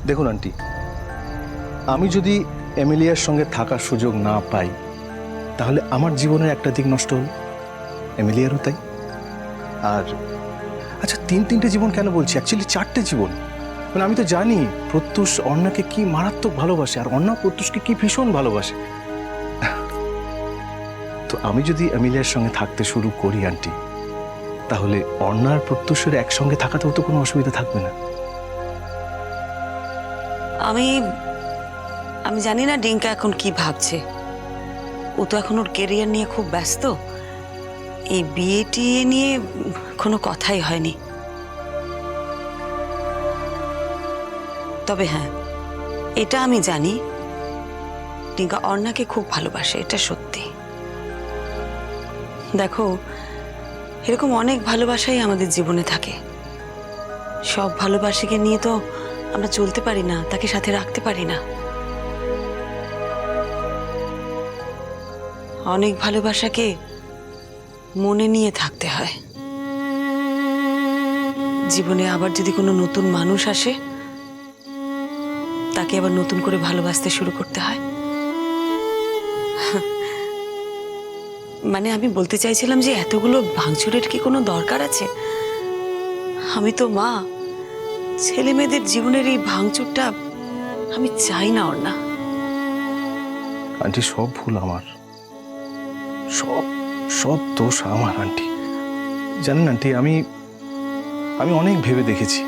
দেখুন আন্টি, আমি যদি এমিলিয়ার সঙ্গে থাকার সুযোগ না পাই তাহলে আমার জীবনের একটা দিক নষ্ট হল, এমিলিয়ারও তাই। আর আচ্ছা, তিনটে জীবন কেন বলছি, অ্যাকচুয়ালি 4টে জীবন। মানে আমি তো জানি প্রত্যুষ অর্ণাকে কি মারাত্মক ভালোবাসে, আর অর্ণা প্রত্যুষকে কি ভীষণ ভালোবাসে। তো আমি যদি এমিলিয়ার সঙ্গে থাকতে শুরু করি আন্টি, তাহলে অর্ণার প্রত্যুষের একসঙ্গে থাকাতেও তো কোনো অসুবিধা থাকবে না। আমি আমি জানি না ডিঙ্কা এখন কি ভাবছে। ও তো এখন ওর কেরিয়ার নিয়ে খুব ব্যস্ত। এই বিয়েটি নিয়ে কোনো কথাই হয়নি। তবে হ্যাঁ, এটা আমি জানি ডিঙ্কা অর্ণাকে খুব ভালোবাসে, এটা সত্যি। দেখো, এরকম অনেক ভালোবাসাই আমাদের জীবনে থাকে। সব ভালোবাসাকে নিয়ে তো আমরা চলতে পারি না, তাকে সাথে রাখতে পারি না। অনেক ভালোবাসাকে মনে নিয়ে থাকতে হয়। জীবনে আবার যদি কোনো নতুন মানুষ আসে, তাকে আবার নতুন করে ভালোবাসতে শুরু করতে হয়। মানে আমি বলতে চাইছিলাম যে এতগুলো ভাঙচুরের কি কোনো দরকার আছে? আমি তো মা, ছেলে মেয়েদের জীবনের এই ভাঙচুরটা আমি চাই না। ওর না আন্টি, সব ভুল আমার, সব সব দোষ আমার আন্টি। জানেন আন্টি, আমি অনেক ভেবে দেখেছি,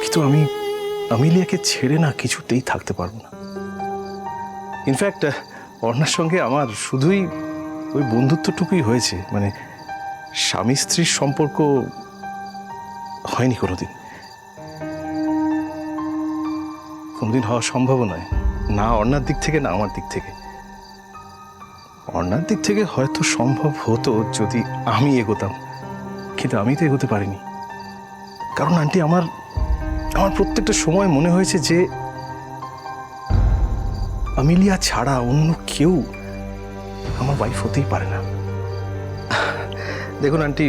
কিন্তু আমি আমিলিয়াকে ছেড়ে না কিছুতেই থাকতে পারবো না। ইনফ্যাক্ট অর্ণার সঙ্গে আমার শুধুই ওই বন্ধুত্বটুকুই হয়েছে, মানে স্বামী স্ত্রীর সম্পর্ক হয়নি কোনোদিন, কোনোদিন হওয়া সম্ভব নয়, না অর্ণার দিক থেকে না আমার দিক থেকে। অর্ণার দিক থেকে হয়তো সম্ভব হতো যদি আমি এগোতাম, কিন্তু আমি তো এগোতে পারিনি। কারণ আন্টি, আমার প্রত্যেকটা সময় মনে হয়েছে যে আমিলিয়া ছাড়া অন্য কেউ আমার ওয়াইফ হতেই পারে না। দেখুন আন্টি,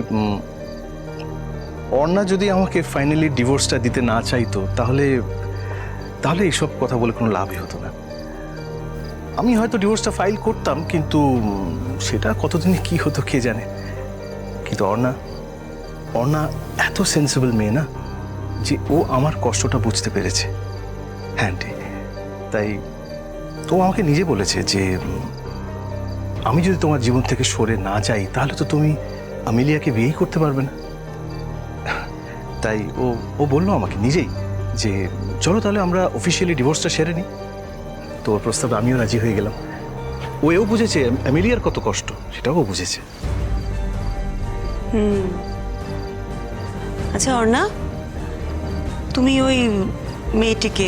অর্ণা যদি আমাকে ফাইনালি ডিভোর্সটা দিতে না চাইতো, তাহলে এইসব কথা বলে কোনো লাভই হতো না। আমি হয়তো ডিভোর্সটা ফাইল করতাম, কিন্তু সেটা কতদিনে কি হতো কে জানে। কিন্তু অর্ণা এত সেন্সিবল মেয়ে না, যে ও আমার কষ্টটা বুঝতে পেরেছে। হ্যাঁ আন্টি, তাই তো আমাকে নিজে বলেছে যে আমি যদি তোমার জীবন থেকে সরে না যাই, তাহলে তো তুমি আমিলিয়াকে বিয়েই করতে পারবে না। তাই ও বললো আমাকে নিজেই যে চলো তাহলে আমরা অফিসিয়ালি ডিভোর্সটা সেরে নিই। তো ওর প্রস্তাবে আমিও রাজি হয়ে গেলাম। এও বুঝেছে আমিলিয়ার কত কষ্ট, সেটাও বুঝেছে। আচ্ছা অর্ণা, তুমি ওই মেয়েটিকে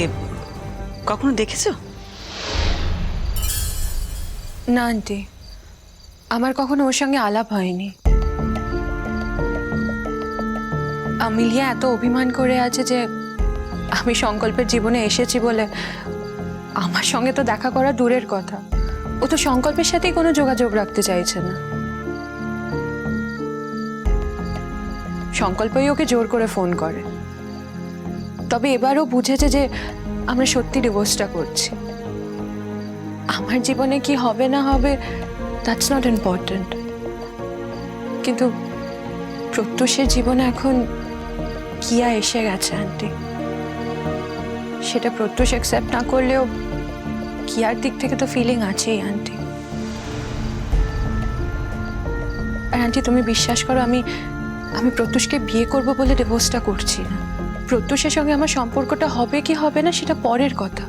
কখনো দেখেছো? না আন্টি, আমার কখনো ওর সঙ্গে আলাপ হয়নি। আমিলিয়া এত অভিমান করে আছে যে আমি সংকল্পের জীবনে এসেছি বলে আমার সঙ্গে তো দেখা করা দূরের কথা, ও তো সংকল্পের সাথেই কোনো যোগাযোগ রাখতে চাইছে না। সংকল্পই ওকে জোর করে ফোন করে। তবে এবারও বুঝেছে যে আমরা সত্যি ডিভোর্সটা করছি। আমার জীবনে কি হবে না হবে দ্যাটস নট ইম্পর্টেন্ট, কিন্তু প্রত্যুষের জীবনে এখন কিয়া এসে গেছে আন্টি। সেটা প্রত্যুষ অ্যাকসেপ্ট না করলেও কিয়ার দিক থেকে তো ফিলিং আছেই আন্টি। আর আন্টি তুমি বিশ্বাস করো, আমি প্রত্যুষকে বিয়ে করব বলে ডিভোর্সটা করছি না। প্রত্যুষের সঙ্গে আমার সম্পর্কটা হবে কি হবে না সেটা পরের কথা।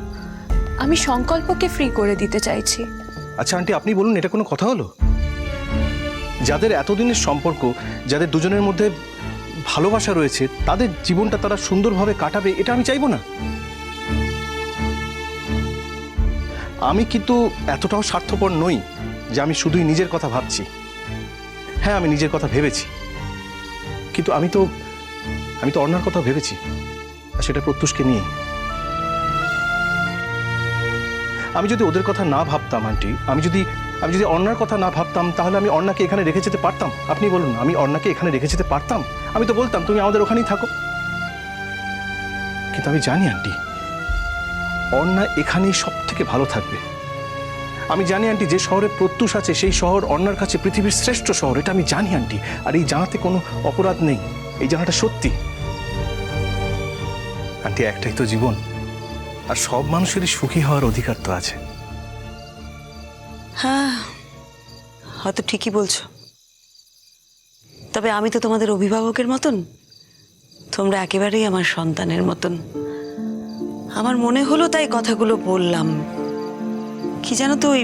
আমি সংকল্পকে ফ্রি করে দিতে চাইছি। আচ্ছা আন্টি, আপনি বলুন, এটা কোনো কথা হলো? যাদের এতদিনের সম্পর্ক, যাদের দুজনের মধ্যে ভালোবাসা রয়েছে, তাদের জীবনটা তারা সুন্দরভাবে কাটাবে, এটা আমি চাইবো না? আমি কিন্তু এতটাও স্বার্থপর নই যে আমি শুধুই নিজের কথা ভাবছি। হ্যাঁ, আমি নিজের কথা ভেবেছি, কিন্তু আমি তো অর্ণার কথা ভেবেছি, আর সেটা প্রত্যুষকে নিয়ে। আমি যদি ওদের কথা না ভাবতাম আন্টি, আমি যদি অর্ণার কথা না ভাবতাম, তাহলে আমি অর্ণাকে এখানে রেখে যেতে পারতাম? আপনি বলুন, আমি অর্ণাকে এখানে রেখে যেতে পারতাম? আমি তো বলতাম তুমি আমাদের ওখানেই থাকো। কিন্তু আমি জানি আন্টি, অর্ণা এখানেই সব থেকে ভালো থাকবে। আমি জানি আন্টি, যে শহরে প্রত্যুষ আছে সেই শহর অর্ণার কাছে পৃথিবীর শ্রেষ্ঠ শহর, এটা আমি জানি আন্টি। আর এই জানাতে কোনো অপরাধ নেই, এই জানাটা সত্যি। আন্টি, একটাই তো জীবন, আর সব মানুষেরই সুখী হওয়ার অধিকার তো আছে। হ্যাঁ, হয়তো ঠিকই বলছো, তবে আমি তো তোমাদের অভিভাবকের মতন, তোমরা একেবারেই আমার সন্তানের মতন। আমার মনে হলো তাই কথাগুলো বললাম। কি জানো তো, ওই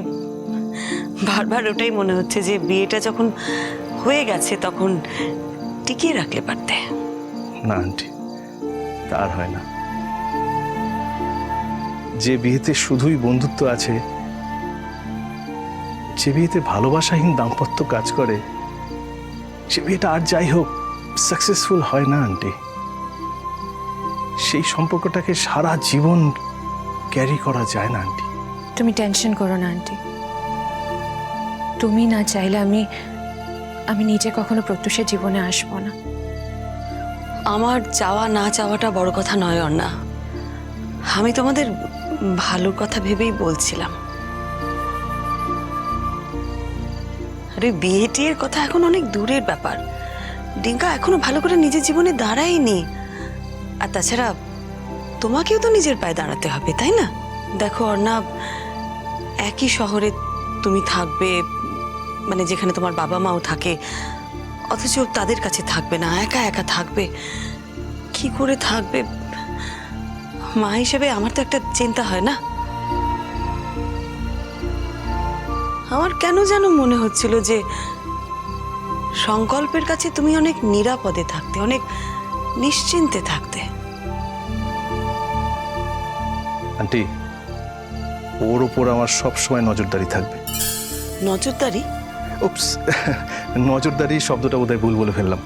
বারবার ওটাই মনে হচ্ছে যে বিয়েটা যখন হয়ে গেছে তখন টিকিয়ে রাখলে পারতে। না আন্টি, তার হয় না। যে বিয়েতে শুধুই বন্ধুত্ব আছে, যে বিয়েতে ভালোবাসাহীন দাম্পত্য কাজ করে, সে বিয়েটা আর যাই হোক সাকসেসফুল হয় না আন্টি। সেই সম্পর্কটাকে সারা জীবন ক্যারি করা যায় না আন্টি। তুমি টেনশন করো না আন্টি। তুমি না চাইলে আমি নিজে কখনো প্রত্যুষের জীবনে আসবো না। আমার চাওয়া না চাওয়াটা বড় কথা নয় অর্ণা, আমি তোমাদের ভালোর কথা ভেবেই বলছিলাম। আরে বিয়ে টিয়ের কথা এখন অনেক দূরের ব্যাপার। ডিঙ্কা এখনো ভালো করে নিজের জীবনে দাঁড়ায়নি। আর তাছাড়া তোমাকেও তো নিজের পায়ে দাঁড়াতে হবে, তাই না? দেখো অর্ণা, একই শহরে তুমি থাকবে, মানে যেখানে তোমার বাবা মাও থাকে, অথচ তাদের কাছে থাকবে না, একা একা থাকবে। কি করে থাকবে? মা হিসেবে আমার তো একটা চিন্তা হয় না? আমার কেন যেন মনে হচ্ছিল যে সংকল্পের কাছে তুমি অনেক নিরাপদে থাকতে, অনেক নিশ্চিন্তে থাকতে। আন্টি, ওর ওপর আমার সব সময় নজরদারি থাকবে। নজরদারি? উপস, নজরদারি শব্দটা বোধহয় ভুল বলে ফেললাম।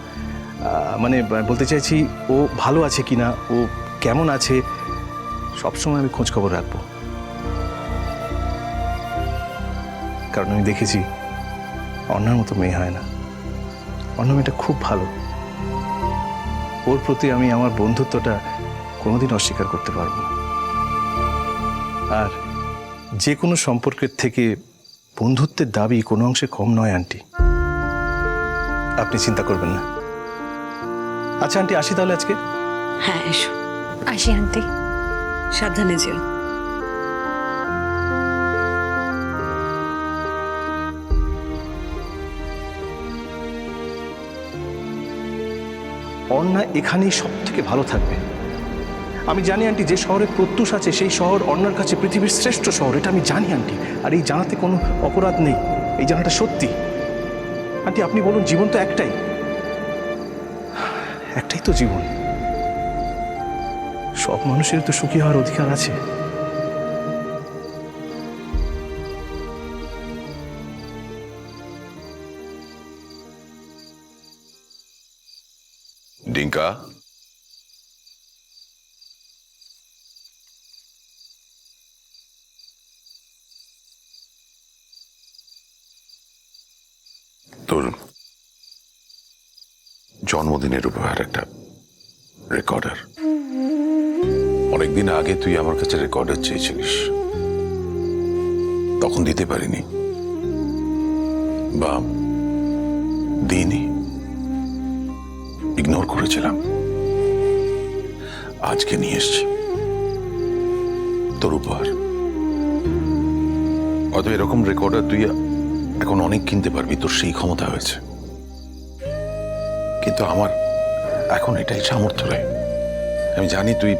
মানে বলতে চাইছি, ও ভালো আছে কিনা, ও কেমন আছে, সবসময় আমি খোঁজ খবর রাখবো। কারণ আমি দেখেছি অন্যার মতো মেয়ে হয় না। অন্য মেয়েটা খুব ভালো। ওর প্রতি আমি আমার বন্ধুত্বটা কোনোদিন অস্বীকার করতে পারবো না। আর যে কোনো সম্পর্কের থেকে বন্ধুত্বের দাবি কোনো অংশে কম নয় আন্টি, আপনি চিন্তা করবেন না। আচ্ছা আন্টি, আসি তাহলে আজকে। হ্যাঁ, এসো। আসি আন্টি। সাবধানে যেও। অর্ণা এখানেই সব থেকে ভালো থাকবে। আমি জানি আন্টি, যে শহরে প্রত্যুষ আছে সেই শহর অর্ণার কাছে পৃথিবীর শ্রেষ্ঠ শহর, এটা আমি জানি আন্টি। আর এই জানাতে কোনো অপরাধ নেই, এই জানাটা সত্যি। আন্টি, আপনি বলুন, জীবন তো একটাই, একটাই তো জীবন। সব মানুষের তো সুখী হওয়ার অধিকার আছে। ডিঙ্কা, তোর জন্মদিনের উপহার একটা রেকর্ডার। অনেকদিন আগে তুই আমার কাছে রেকর্ডার চেয়েছিলিস, তখন দিতে পারিনি বা দিইনি, ইগনোর করেছিলাম। আজকে নিয়ে এসছি তোর উপহার। হয়তো এরকম রেকর্ডার তুই এখন অনেক কিনতে পারবি, তোর সেই ক্ষমতা হয়েছে, কিন্তু আমার এখন এটাই সামর্থ্য নেই। আমি জানি তুই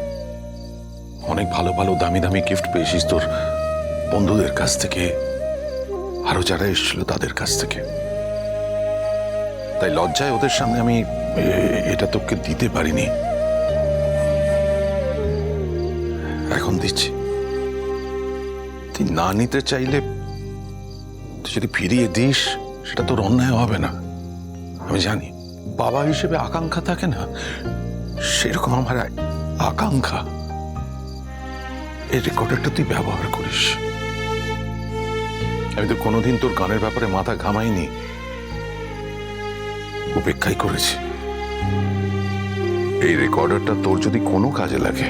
অনেক ভালো ভালো দামি দামি গিফট পেয়েছিস তোর বন্ধুদের কাছ থেকে, আরো যারা এসেছিল তাদের কাছ থেকে, তাই লজ্জায় ওদের সামনে আমি এটা তোকে দিতে পারিনি। এখন দিচ্ছি। তুই না নিতে চাইলে তুই যদি ফিরিয়ে দিস, সেটা তোর অন্যায় হবে না। আমি জানি বাবা হিসেবে আকাঙ্ক্ষা থাকে না, সেরকম আমার আকাঙ্ক্ষা। এই রেকর্ডারটা তুই ব্যবহার করিস। আমি তো কোনোদিন তোর গানের ব্যাপারে মাথা ঘামাইনি, উপেক্ষাই করেছি। এই রেকর্ডারটা তোর যদি কোনো কাজে লাগে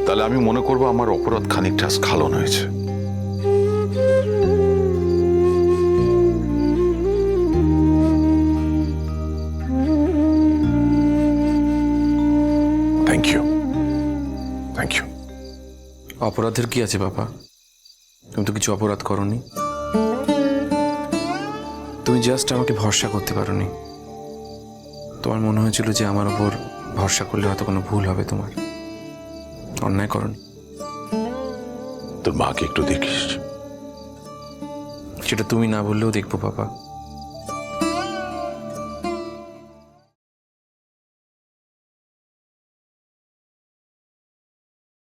তাহলে আমি মনে করবো আমার অপরাধ খানিকটা স্খালন হয়েছে। Thank you, thank you. অপরাধের কি আছে বাবা? তুমি তো কিছু অপরাধ করনি। তুমি জাস্ট আমাকে ভরসা করতে পারোনি। তোমার মনে হয়েছিল যে আমার ওপর ভরসা করলে হয়তো কোনো ভুল হবে তোমার। অন্যায় করনি। তোর মাকে একটু দেখিস। সেটা তুমি না বললেও দেখবো বাবা।